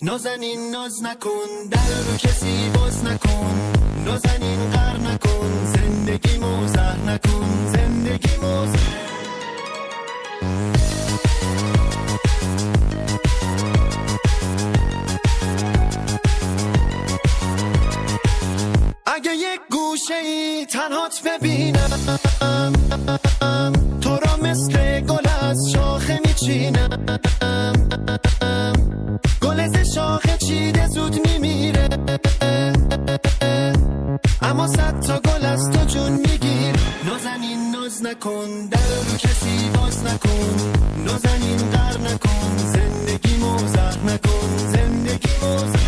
نازنین ناز نکن، در رو کسی باز نکن، نازنین غر نکن، زندگی موزه نکن، زندگی موزه. اگه یک گوشه ای تنهات ببینم، تو را مثل گل از شاخه میچینم، گل ز شاخه چیده زود میمیره، اما 100 تا گل از تو جون میگیر. نازنین ناز نکن، در رو کسی باز نکن، نازنین غر نکن، زندگی موزه نکن، زندگی موزه.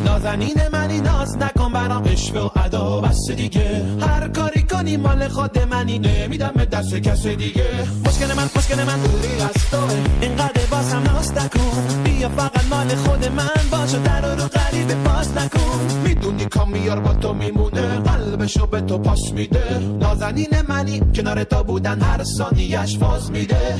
نازنین منی ناز نکن برام عشق و ادا بس دیگه، هر کاری کنی مال خود منی نمیدم دست کس دیگه. مشکل من دوری از توه، اینقدر بازم ناز نکن، بیا فقط مال خود من باش و در رو غریبه باز نکن. میدونی کامیار با تو میمونه، قلبشو به تو پاس میده. نازنین منی کنار تو بودن هر ثانیه‌اش فاز میده.